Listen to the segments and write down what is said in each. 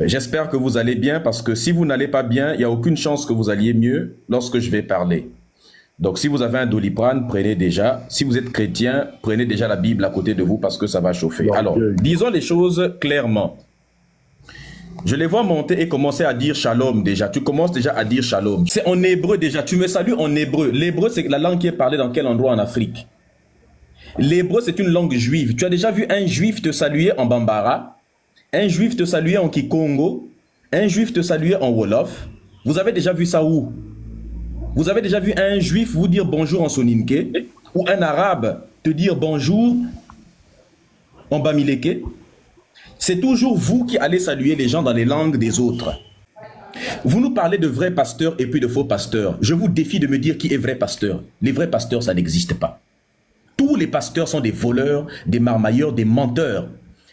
J'espère que vous allez bien parce que si vous n'allez pas bien, il n'y a aucune chance que vous alliez mieux lorsque je vais parler. Donc si vous avez un Doliprane, prenez déjà. Si vous êtes chrétien, prenez déjà la Bible à côté de vous parce que ça va chauffer. Alors, disons les choses clairement. Je les vois monter et commencer à dire shalom déjà. Tu commences déjà à dire shalom. C'est en hébreu déjà. Tu me salues en hébreu. L'hébreu, c'est la langue qui est parlée dans quel endroit en Afrique? L'hébreu, c'est une langue juive. Tu as déjà vu un juif te saluer en Bambara? Un juif te saluer en Kikongo, un juif te saluer en Wolof. Vous avez déjà vu ça où? Vous avez déjà vu un juif vous dire bonjour en Soninké ou un arabe te dire bonjour en Bamileke? C'est toujours vous qui allez saluer les gens dans les langues des autres. Vous nous parlez de vrais pasteurs et puis de faux pasteurs. Je vous défie de me dire qui est vrai pasteur. Les vrais pasteurs, ça n'existe pas. Tous les pasteurs sont des voleurs, des marmailleurs, des menteurs.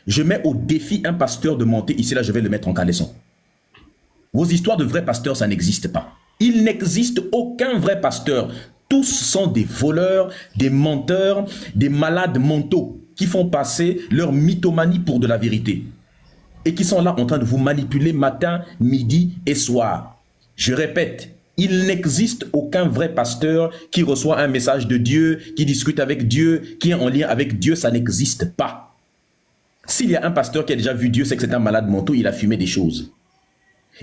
Je mets au défi un pasteur de monter ici, là je vais le mettre en caleçon. Vos histoires de vrais pasteurs, ça n'existe pas. Il n'existe aucun vrai pasteur. Tous sont des voleurs, des menteurs, des malades mentaux qui font passer leur mythomanie pour de la vérité. Et qui sont là en train de vous manipuler matin, midi et soir. Je répète, il n'existe aucun vrai pasteur qui reçoit un message de Dieu, qui discute avec Dieu, qui est en lien avec Dieu, ça n'existe pas. S'il y a un pasteur qui a déjà vu Dieu, c'est que c'est un malade mentaux, il a fumé des choses.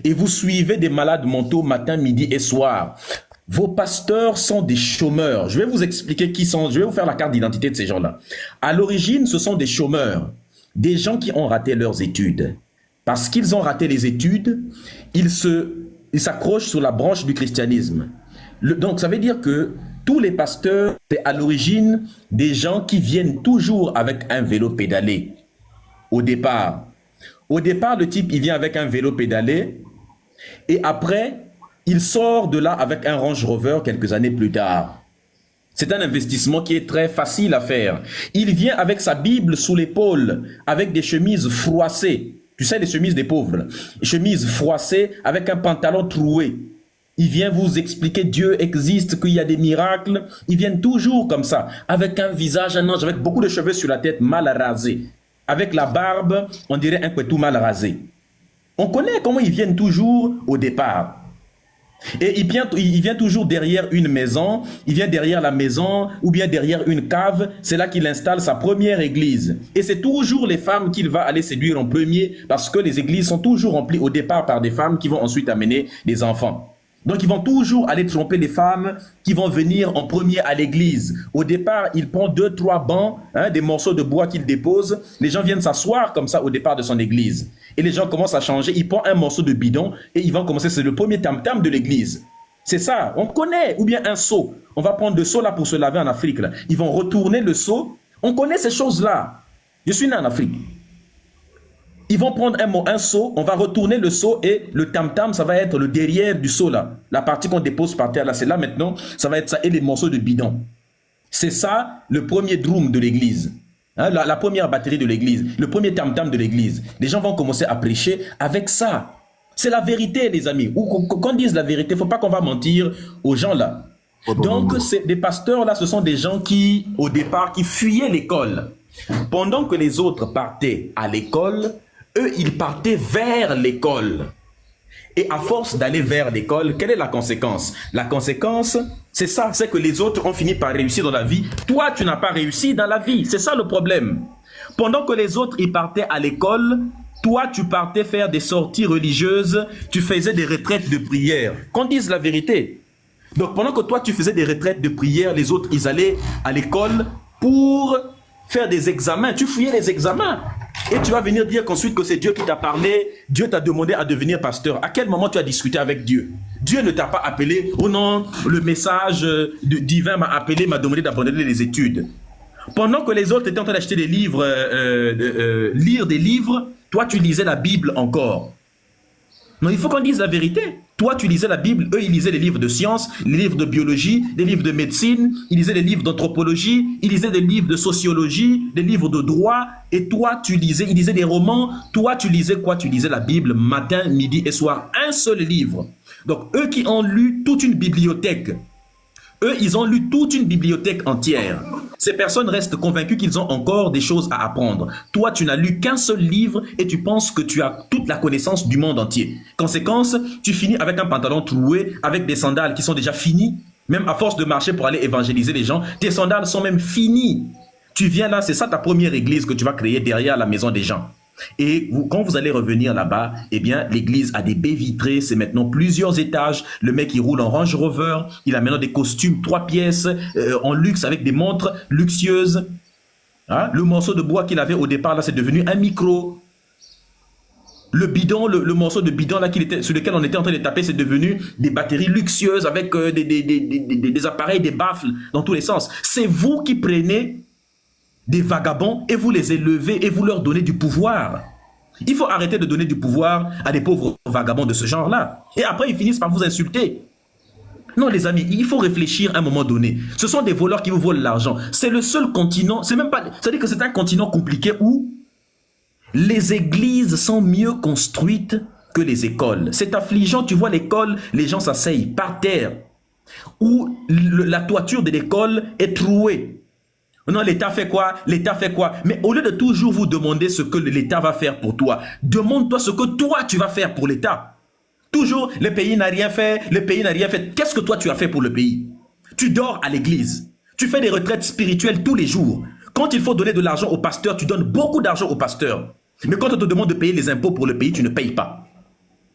Et vous suivez des malades mentaux matin, midi et soir. Vos pasteurs sont des chômeurs. Je vais vous expliquer qui sont, je vais vous faire la carte d'identité de ces gens-là. À l'origine, ce sont des chômeurs, des gens qui ont raté leurs études. Parce qu'ils ont raté les études, ils s'accrochent sur la branche du christianisme. Donc ça veut dire que tous les pasteurs, c'est à l'origine des gens qui viennent toujours avec un vélo pédalé. Au départ, le type, il vient avec un vélo pédalé et après, il sort de là avec un Range Rover quelques années plus tard. C'est un investissement qui est très facile à faire. Il vient avec sa Bible sous l'épaule, avec des chemises froissées. Tu sais, les chemises des pauvres, chemises froissées avec un pantalon troué. Il vient vous expliquer Dieu existe, qu'il y a des miracles. Ils viennent toujours comme ça, avec un visage, un ange, avec beaucoup de cheveux sur la tête, mal rasés. Avec la barbe, on dirait un couetou mal rasé. On connaît comment ils viennent toujours au départ. Et il vient toujours derrière une maison, il vient derrière la maison ou bien derrière une cave, c'est là qu'il installe sa première église. Et c'est toujours les femmes qu'il va aller séduire en premier parce que les églises sont toujours remplies au départ par des femmes qui vont ensuite amener des enfants. Donc ils vont toujours aller tromper les femmes qui vont venir en premier à l'église. Au départ, il prend 2-3 bancs, des morceaux de bois qu'il dépose. Les gens viennent s'asseoir comme ça au départ de son église. Et les gens commencent à changer. Il prend un morceau de bidon et ils vont commencer. C'est le premier tam-tam de l'église. C'est ça, on connaît. Ou bien un seau. On va prendre le seau là pour se laver en Afrique. Là. Ils vont retourner le seau. On connaît ces choses-là. Je suis né en Afrique. Ils vont prendre un seau, on va retourner le seau et le tam-tam, ça va être le derrière du seau là. La partie qu'on dépose par terre là, c'est là maintenant, ça va être ça et les morceaux de bidon. C'est ça le premier drum de l'église. Hein, la première batterie de l'église, le premier tam-tam de l'église. Les gens vont commencer à prêcher avec ça. C'est la vérité les amis. Ou qu'on dise la vérité, il ne faut pas qu'on va mentir aux gens là. Donc des pasteurs là, ce sont des gens qui au départ, qui fuyaient l'école. Pendant que les autres partaient à l'école, eux, ils partaient vers l'école. Et à force d'aller vers l'école, quelle est la conséquence? La conséquence, c'est ça, c'est que les autres ont fini par réussir dans la vie. Toi, tu n'as pas réussi dans la vie. C'est ça le problème. Pendant que les autres, ils partaient à l'école, toi, tu partais faire des sorties religieuses, tu faisais des retraites de prière. Qu'on dise la vérité. Donc, pendant que toi, tu faisais des retraites de prière, les autres, ils allaient à l'école pour faire des examens. Tu fouillais les examens. Et tu vas venir dire qu'ensuite que c'est Dieu qui t'a parlé, Dieu t'a demandé à devenir pasteur. À quel moment tu as discuté avec Dieu? Dieu ne t'a pas appelé, oh non, le message divin m'a appelé, m'a demandé d'abandonner les études. Pendant que les autres étaient en train d'acheter des livres, lire des livres, toi tu lisais la Bible encore. Non, il faut qu'on dise la vérité. Toi, tu lisais la Bible, eux, ils lisaient les livres de sciences, les livres de biologie, les livres de médecine, ils lisaient les livres d'anthropologie, ils lisaient des livres de sociologie, des livres de droit, et toi, tu lisais, ils lisaient des romans, toi, tu lisais quoi? Tu lisais la Bible matin, midi et soir, un seul livre. Donc, eux qui ont lu toute une bibliothèque, eux, ils ont lu toute une bibliothèque entière. Ces personnes restent convaincues qu'ils ont encore des choses à apprendre. Toi, tu n'as lu qu'un seul livre et tu penses que tu as toute la connaissance du monde entier. Conséquence, tu finis avec un pantalon troué, avec des sandales qui sont déjà finies. Même à force de marcher pour aller évangéliser les gens, tes sandales sont même finies. Tu viens là, c'est ça ta première église que tu vas créer derrière la maison des gens. Et quand vous allez revenir là-bas, eh bien, l'église a des baies vitrées, c'est maintenant plusieurs étages. Le mec, il roule en Range Rover, il a maintenant des costumes 3 pièces, en luxe, avec des montres luxueuses. Hein? Le morceau de bois qu'il avait au départ, là, c'est devenu un micro. Le bidon, le morceau de bidon là, sur lequel on était en train de taper, c'est devenu des batteries luxueuses avec des appareils, des baffles dans tous les sens. C'est vous qui prenez des vagabonds et vous les élevez et vous leur donnez du pouvoir. Il faut arrêter de donner du pouvoir à des pauvres vagabonds de ce genre-là. Et après, ils finissent par vous insulter. Non, les amis, il faut réfléchir à un moment donné. Ce sont des voleurs qui vous volent l'argent. C'est le seul continent, c'est même pas, c'est-à-dire que c'est un continent compliqué où les églises sont mieux construites que les écoles. C'est affligeant, tu vois l'école, les gens s'asseyent par terre, où la toiture de l'école est trouée. Non, l'État fait quoi? L'État fait quoi? Mais au lieu de toujours vous demander ce que l'État va faire pour toi, demande-toi ce que toi tu vas faire pour l'État. Toujours, le pays n'a rien fait, le pays n'a rien fait. Qu'est-ce que toi tu as fait pour le pays? Tu dors à l'église, tu fais des retraites spirituelles tous les jours. Quand il faut donner de l'argent au pasteur, tu donnes beaucoup d'argent au pasteur. Mais quand on te demande de payer les impôts pour le pays, tu ne payes pas.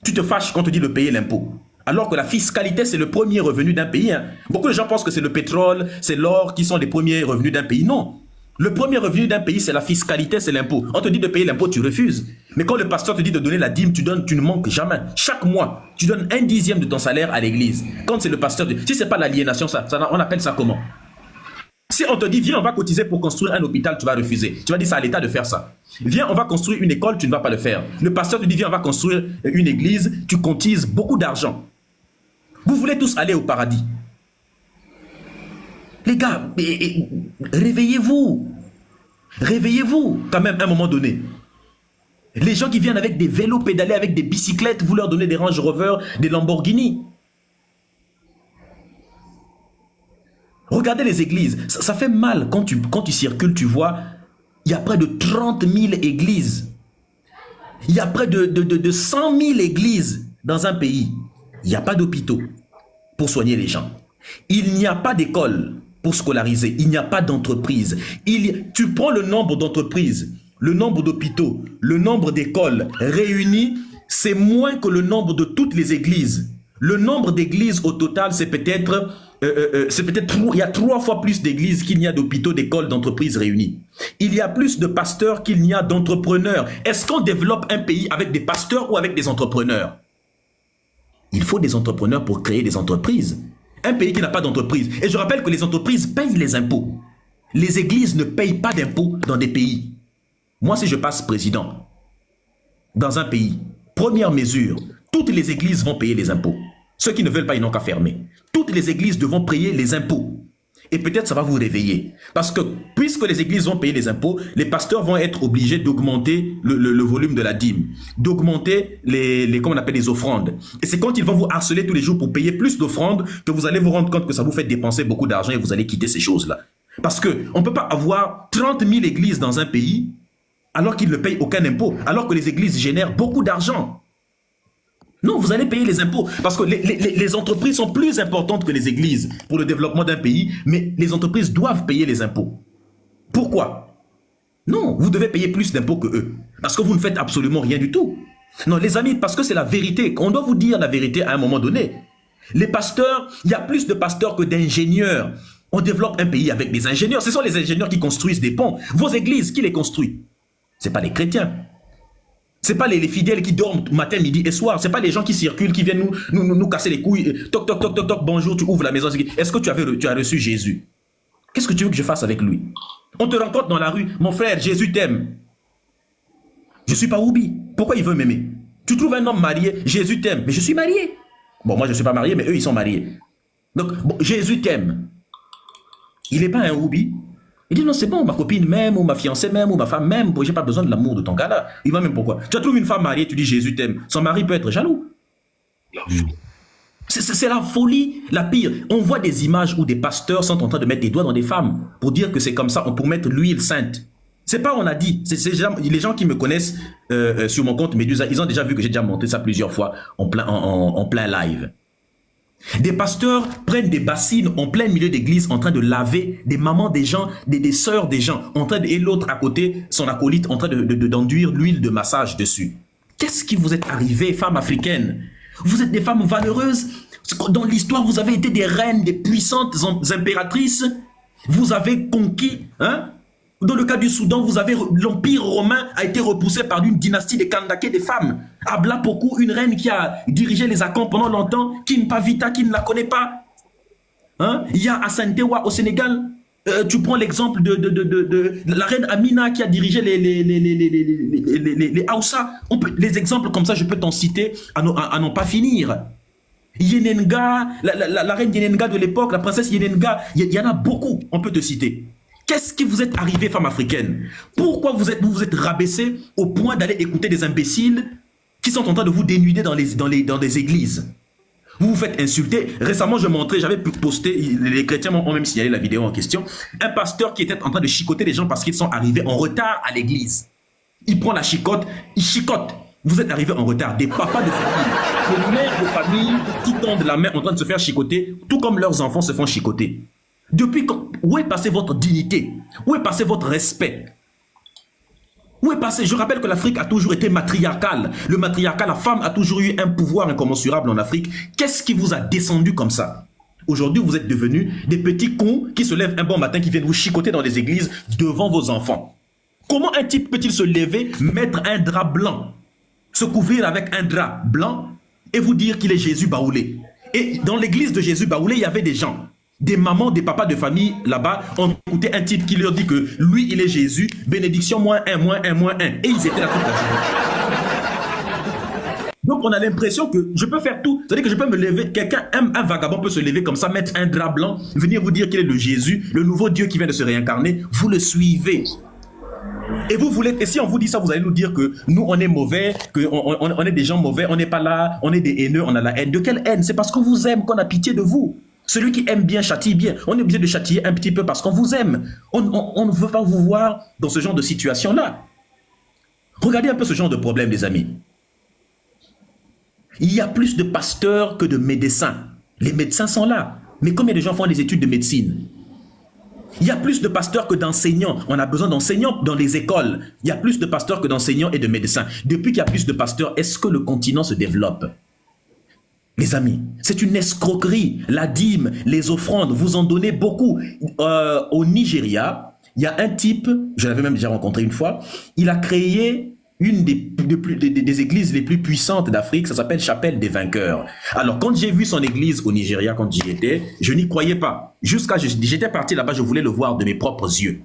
Tu te fâches quand on te dit de payer l'impôt. Alors que la fiscalité, c'est le premier revenu d'un pays. Hein. Beaucoup de gens pensent que c'est le pétrole, c'est l'or qui sont les premiers revenus d'un pays. Non. Le premier revenu d'un pays, c'est la fiscalité, c'est l'impôt. On te dit de payer l'impôt, tu refuses. Mais quand le pasteur te dit de donner la dîme, tu donnes, tu ne manques jamais. Chaque mois, tu donnes 1/10 de ton salaire à l'église. Quand c'est le pasteur, si ce n'est pas l'aliénation, on appelle ça comment? Si on te dit, viens, on va cotiser pour construire un hôpital, tu vas refuser. Tu vas dire, c'est à l'État de faire ça. Viens, on va construire une école, tu ne vas pas le faire. Le pasteur te dit, viens, on va construire une église, tu cotises beaucoup d'argent. Vous voulez tous aller au paradis. Les gars, réveillez-vous. Réveillez-vous quand même à un moment donné. Les gens qui viennent avec des vélos pédalés, avec des bicyclettes, vous leur donnez des Range Rover, des Lamborghini. Regardez les églises. Ça fait mal quand tu circules, tu vois, il y a près de 30 000 églises. Il y a près de 100 000 églises dans un pays. Il n'y a pas d'hôpitaux pour soigner les gens. Il n'y a pas d'école pour scolariser. Il n'y a pas d'entreprise. Tu prends le nombre d'entreprises, le nombre d'hôpitaux, le nombre d'écoles réunis, c'est moins que le nombre de toutes les églises. Le nombre d'églises au total, c'est peut-être, il y a 3 fois plus d'églises qu'il n'y a d'hôpitaux, d'écoles, d'entreprises réunies. Il y a plus de pasteurs qu'il n'y a d'entrepreneurs. Est-ce qu'on développe un pays avec des pasteurs ou avec des entrepreneurs? Il faut des entrepreneurs pour créer des entreprises. Un pays qui n'a pas d'entreprise. Et je rappelle que les entreprises payent les impôts. Les églises ne payent pas d'impôts dans des pays. Moi, si je passe président dans un pays, première mesure, toutes les églises vont payer les impôts. Ceux qui ne veulent pas, ils n'ont qu'à fermer. Toutes les églises devront payer les impôts. Et peut-être ça va vous réveiller. Parce que puisque les églises vont payer les impôts, les pasteurs vont être obligés d'augmenter le volume de la dîme, d'augmenter comment on appelle, les offrandes. Et c'est quand ils vont vous harceler tous les jours pour payer plus d'offrandes que vous allez vous rendre compte que ça vous fait dépenser beaucoup d'argent et vous allez quitter ces choses-là. Parce qu'on ne peut pas avoir 30 000 églises dans un pays alors qu'ils ne payent aucun impôt, alors que les églises génèrent beaucoup d'argent. Non, vous allez payer les impôts parce que les entreprises sont plus importantes que les églises pour le développement d'un pays, mais les entreprises doivent payer les impôts. Pourquoi? Non, vous devez payer plus d'impôts que eux parce que vous ne faites absolument rien du tout. Non, les amis, parce que c'est la vérité. On doit vous dire la vérité à un moment donné. Les pasteurs, il y a plus de pasteurs que d'ingénieurs. On développe un pays avec des ingénieurs. Ce sont les ingénieurs qui construisent des ponts. Vos églises, qui les construit? Ce n'est pas les chrétiens. Ce n'est pas les fidèles qui dorment matin, midi et soir. Ce n'est pas les gens qui circulent, qui viennent nous casser les couilles. Toc, toc, toc, toc, toc, bonjour, tu ouvres la maison. Est-ce que tu as reçu Jésus? Qu'est-ce que tu veux que je fasse avec lui? On te rencontre dans la rue. Mon frère, Jésus t'aime. Je ne suis pas Oubi. Pourquoi il veut m'aimer? Tu trouves un homme marié, Jésus t'aime. Mais je suis marié. Bon, moi je ne suis pas marié, mais eux ils sont mariés. Donc, bon, Jésus t'aime. Il n'est pas un Oubi. Il dit non, c'est bon, ma copine m'aime, ou ma fiancée m'aime, ou ma femme m'aime, j'ai pas besoin de l'amour de ton gars-là. Il va même pourquoi? Tu trouves une femme mariée, tu dis Jésus t'aime. Son mari peut être jaloux. C'est la folie, la pire. On voit des images où des pasteurs sont en train de mettre des doigts dans des femmes pour dire que c'est comme ça, pour mettre l'huile sainte. C'est pas on a dit. Les gens qui me connaissent sur mon compte Médusa, ils ont déjà vu que j'ai déjà montré ça plusieurs fois en plein live. Des pasteurs prennent des bassines en plein milieu d'église en train de laver des mamans des gens, des sœurs des gens, et l'autre à côté, son acolyte, en train d'enduire l'huile de massage dessus. Qu'est-ce qui vous est arrivé, femmes africaines? Vous êtes des femmes valeureuses. Dans l'histoire, vous avez été des reines, des puissantes impératrices. Vous avez conquis, hein? Dans le cas du Soudan, l'Empire romain a été repoussé par une dynastie des Kandaké, des femmes. Abla Pokou, une reine qui a dirigé les Akans pendant longtemps, Kimpavita, qui ne la connaît pas. Hein? Il y a Assantewa au Sénégal. Tu prends l'exemple de la reine Amina qui a dirigé les Haoussa. Les exemples comme ça, je peux t'en citer à n'en pas finir. Yenenga, la reine Yenenga de l'époque, la princesse Yenenga, il y en a beaucoup, on peut te citer. Qu'est-ce qui vous est arrivé, femme africaine? Pourquoi vous vous êtes rabaissé au point d'aller écouter des imbéciles qui sont en train de vous dénuder dans des églises? Vous vous faites insulter. Récemment, j'avais posté, les chrétiens m'ont même signalé la vidéo en question, un pasteur qui était en train de chicoter les gens parce qu'ils sont arrivés en retard à l'église. Il prend la chicote, il chicote. Vous êtes arrivés en retard. Des papas de famille, des mères de famille qui tendent la main en train de se faire chicoter, tout comme leurs enfants se font chicoter. Depuis quand, où est passé votre dignité? Où est passé votre respect? Où est passé? Je rappelle que l'Afrique a toujours été matriarcale. Le matriarcat, la femme a toujours eu un pouvoir incommensurable en Afrique. Qu'est-ce qui vous a descendu comme ça? Aujourd'hui, vous êtes devenus des petits cons qui se lèvent un bon matin, qui viennent vous chicoter dans les églises devant vos enfants. Comment un type peut-il se lever, mettre un drap blanc, se couvrir avec un drap blanc et vous dire qu'il est Jésus baoulé? Et dans l'église de Jésus baoulé, il y avait des gens. Des mamans, des papas de famille là-bas ont écouté un type qui leur dit que lui, il est Jésus, bénédiction -1, -1. Et ils étaient là toute la journée. Donc on a l'impression que je peux faire tout. C'est-à-dire que je peux me lever, un vagabond peut se lever comme ça, mettre un drap blanc, venir vous dire qu'il est le Jésus, le nouveau Dieu qui vient de se réincarner. Vous le suivez. Et vous voulez, et si on vous dit ça, vous allez nous dire que nous, on est mauvais, qu'on est des gens mauvais, on n'est pas là, on est des haineux, on a la haine. De quelle haine? C'est parce qu'on vous aime, qu'on a pitié de vous. Celui qui aime bien châtie bien. On est obligé de châtier un petit peu parce qu'on vous aime. On ne veut pas vous voir dans ce genre de situation-là. Regardez un peu ce genre de problème, les amis. Il y a plus de pasteurs que de médecins. Les médecins sont là. Mais combien de gens font des études de médecine? Il y a plus de pasteurs que d'enseignants. On a besoin d'enseignants dans les écoles. Il y a plus de pasteurs que d'enseignants et de médecins. Depuis qu'il y a plus de pasteurs, est-ce que le continent se développe? Les amis, c'est une escroquerie. La dîme, les offrandes, vous en donnez beaucoup. Au Nigeria, il y a un type, je l'avais même déjà rencontré une fois, il a créé une des églises les plus puissantes d'Afrique, ça s'appelle Chapelle des Vainqueurs. Alors, quand j'ai vu son église au Nigeria, quand j'y étais, je n'y croyais pas. J'étais parti là-bas, je voulais le voir de mes propres yeux.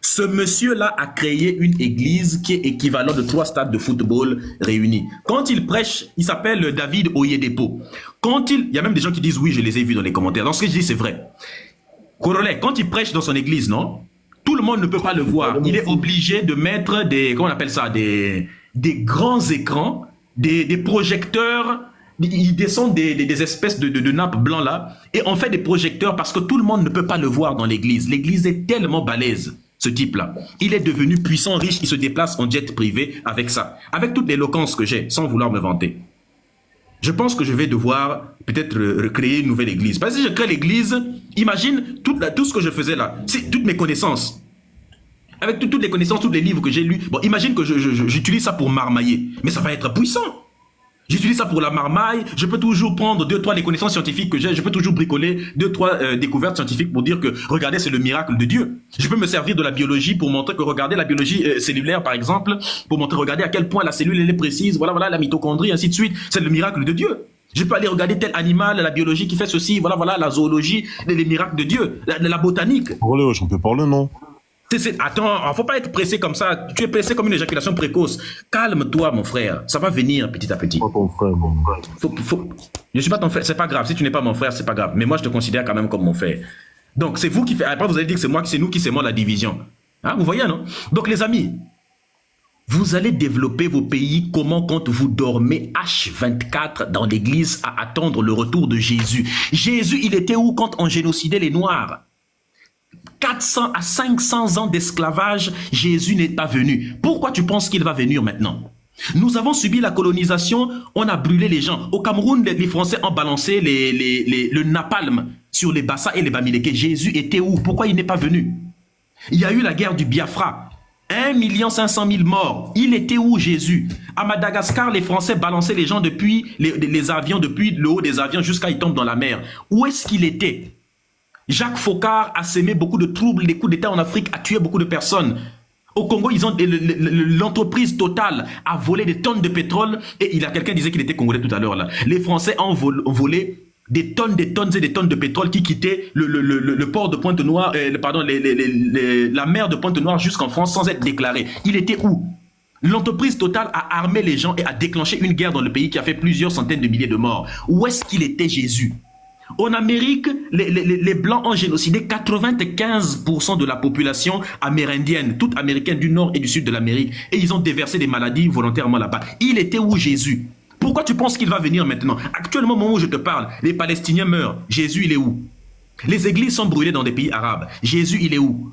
Ce monsieur-là a créé une église qui est équivalent de 3 stades de football réunis. Quand il prêche, il s'appelle David Oyedepo. Il y a même des gens qui disent oui, je les ai vus dans les commentaires. Donc ce que je dis, c'est vrai. Corolet, quand il prêche dans son église, non, tout le monde ne peut pas le voir. Il est obligé de mettre comment on appelle ça, des grands écrans, des projecteurs. Il descend des espèces de nappes blancs là, et on fait des projecteurs parce que tout le monde ne peut pas le voir dans l'église. L'église est tellement balèze. Ce type-là, il est devenu puissant, riche, il se déplace en jet privé avec ça. Avec toute l'éloquence que j'ai, sans vouloir me vanter. Je pense que je vais devoir peut-être recréer une nouvelle église. Parce que si je crée l'église, imagine tout ce que je faisais là, toutes mes connaissances. Avec toutes les connaissances, tous les livres que j'ai lus. Bon, imagine que j'utilise ça pour marmailler. Mais ça va être puissant. J'utilise ça pour la marmaille, je peux toujours prendre 2-3 des connaissances scientifiques que j'ai, je peux toujours bricoler 2-3 découvertes scientifiques pour dire que, regardez, c'est le miracle de Dieu. Je peux me servir de la biologie pour montrer que, regardez, la biologie cellulaire, par exemple, pour montrer, regardez à quel point la cellule, elle est précise, voilà, la mitochondrie, ainsi de suite, c'est le miracle de Dieu. Je peux aller regarder tel animal, la biologie qui fait ceci, voilà, la zoologie, les miracles de Dieu, la botanique. Voilà, j'en peux parler, non? Attends, faut pas être pressé comme ça. Tu es pressé comme une éjaculation précoce. Calme-toi, mon frère. Ça va venir petit à petit. Pas ton frère, mon frère. Je suis pas ton frère. C'est pas grave. Si tu n'es pas mon frère, c'est pas grave. Mais moi, je te considère quand même comme mon frère. Donc, c'est vous qui faites. Après, vous allez dire que c'est nous qui sémons la division. Hein, vous voyez, non? Donc, les amis, Vous allez développer vos pays comment quand vous dormez H24 dans l'église à attendre le retour de Jésus. Jésus, il était où quand on génocidait les Noirs? 400 à 500 ans d'esclavage, Jésus n'est pas venu. Pourquoi tu penses qu'il va venir maintenant? Nous avons subi la colonisation, on a brûlé les gens. Au Cameroun, les Français ont balancé le napalm sur les Bassa et les Bamileke. Jésus était où? Pourquoi il n'est pas venu? Il y a eu la guerre du Biafra. 1 500 000 morts. Il était où Jésus? À Madagascar, les Français balançaient les gens depuis les avions, depuis le haut des avions jusqu'à ils tombent dans la mer. Où est-ce qu'il était? Jacques Foccart a sémé beaucoup de troubles, les coups d'État en Afrique a tué beaucoup de personnes. Au Congo, l'entreprise Total a volé des tonnes de pétrole et quelqu'un disait qu'il était congolais tout à l'heure là. Les Français ont volé des tonnes et des tonnes de pétrole qui quittaient le port de Pointe-Noire, la mer de Pointe-Noire jusqu'en France sans être déclaré. Il était où? L'entreprise Total a armé les gens et a déclenché une guerre dans le pays qui a fait plusieurs centaines de milliers de morts. Où est-ce qu'il était Jésus? En Amérique, les Blancs ont génocidé 95% de la population amérindienne, toute américaine du nord et du sud de l'Amérique. Et ils ont déversé des maladies volontairement là-bas. Il était où Jésus? Pourquoi tu penses qu'il va venir maintenant? Actuellement, au moment où je te parle, les Palestiniens meurent. Jésus, il est où? Les églises sont brûlées dans des pays arabes. Jésus, il est où?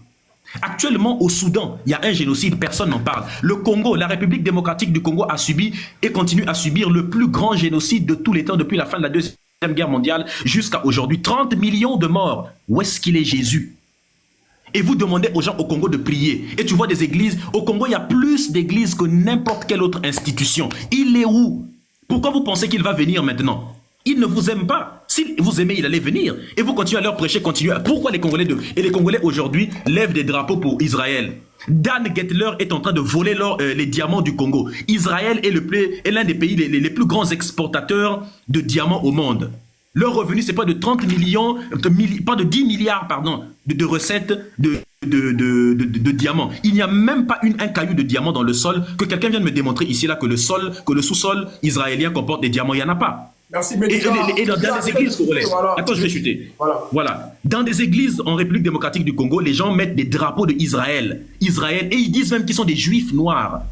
Actuellement, au Soudan, il y a un génocide, personne n'en parle. Le Congo, la République démocratique du Congo a subi et continue à subir le plus grand génocide de tous les temps depuis la fin de la Deuxième Guerre mondiale jusqu'à aujourd'hui. 30 millions de morts. Où est-ce qu'il est Jésus? Et vous demandez aux gens au Congo de prier. Et tu vois des églises. Au Congo, il y a plus d'églises que n'importe quelle autre institution. Il est où? Pourquoi vous pensez qu'il va venir maintenant? Il ne vous aime pas. S'il vous aimait, il allait venir. Et vous continuez à leur prêcher, continuez. Pourquoi les Congolais et les Congolais aujourd'hui lèvent des drapeaux pour Israël? Dan Gettler est en train de voler les diamants du Congo. Israël est l'un des pays les plus grands exportateurs de diamants au monde. Leur revenu, c'est pas de 30 millions, pas de 10 milliards, pardon, de recettes de diamants. Il n'y a même pas un caillou de diamant dans le sol que quelqu'un vient de me démontrer ici, là, que le sous-sol israélien comporte des diamants. Il n'y en a pas. Merci, et dans des églises congolaises. Voilà. Attends, je vais chuter. Voilà. Dans des églises en République démocratique du Congo, les gens mettent des drapeaux d'Israël. Et ils disent même qu'ils sont des juifs noirs.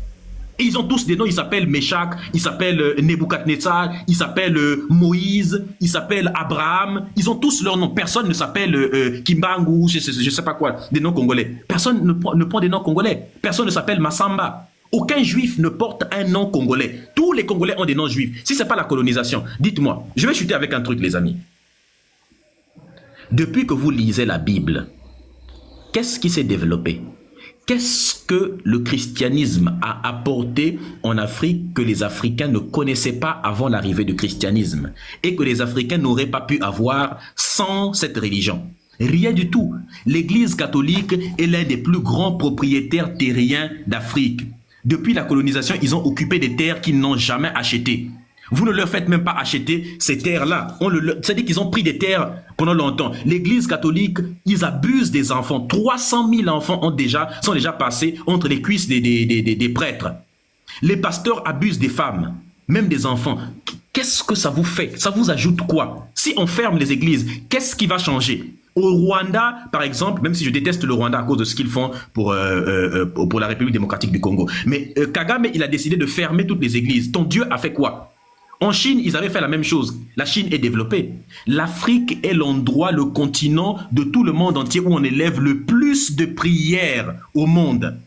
Et ils ont tous des noms, ils s'appellent Meshach, ils s'appellent Nebuchadnezzar, ils s'appellent Moïse, ils s'appellent Abraham. Ils ont tous leurs noms. Personne ne s'appelle Kimbangu, je sais pas quoi, des noms congolais. Personne ne prend des noms congolais. Personne ne s'appelle Massamba. Aucun juif ne porte un nom congolais. Tous les Congolais ont des noms juifs. Si ce n'est pas la colonisation, dites-moi, je vais chuter avec un truc, les amis. Depuis que vous lisez la Bible, qu'est-ce qui s'est développé? Qu'est-ce que le christianisme a apporté en Afrique que les Africains ne connaissaient pas avant l'arrivée du christianisme et que les Africains n'auraient pas pu avoir sans cette religion? Rien du tout. L'Église catholique est l'un des plus grands propriétaires terriens d'Afrique. Depuis la colonisation, ils ont occupé des terres qu'ils n'ont jamais achetées. Vous ne leur faites même pas acheter ces terres-là. C'est-à-dire qu'ils ont pris des terres pendant longtemps. L'Église catholique, ils abusent des enfants. 300 000 enfants sont déjà passés entre les cuisses des prêtres. Les pasteurs abusent des femmes, même des enfants. Qu'est-ce que ça vous fait? Ça vous ajoute quoi? Si on ferme les églises, qu'est-ce qui va changer? Au Rwanda, par exemple, même si je déteste le Rwanda à cause de ce qu'ils font pour la République démocratique du Congo, mais Kagame, il a décidé de fermer toutes les églises. Ton Dieu a fait quoi? En Chine, ils avaient fait la même chose. La Chine est développée. L'Afrique est l'endroit, le continent de tout le monde entier où on élève le plus de prières au monde.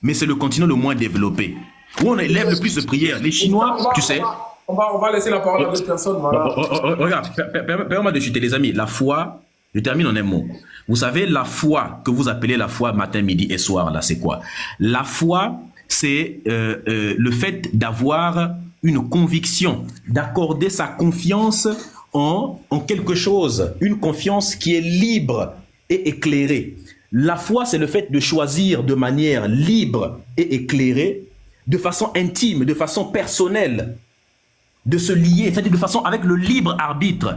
Mais c'est le continent le moins développé. Où on élève le plus de prières. Les Chinois, tu sais... On va laisser la parole à d'autres personnes. Voilà. Regarde, permets-moi de chuter, les amis. La foi... Je termine en un mot. Vous savez, la foi que vous appelez la foi matin, midi et soir, là, c'est quoi? La foi, c'est le fait d'avoir une conviction, d'accorder sa confiance en quelque chose, une confiance qui est libre et éclairée. La foi, c'est le fait de choisir de manière libre et éclairée, de façon intime, de façon personnelle, de se lier, c'est-à-dire de façon avec le libre arbitre,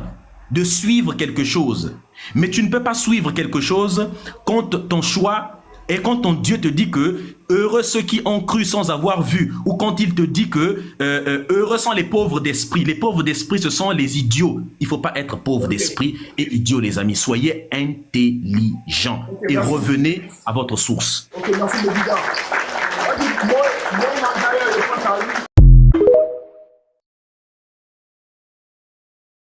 de suivre quelque chose. Mais tu ne peux pas suivre quelque chose quand ton choix et quand ton Dieu te dit que heureux ceux qui ont cru sans avoir vu, ou quand il te dit que heureux sont les pauvres d'esprit. Les pauvres d'esprit, ce sont les idiots. Il ne faut pas être pauvre d'esprit et idiot, les amis. Soyez intelligents et revenez à votre source. Ok, merci, le moi, Magdalena, je pense à lui.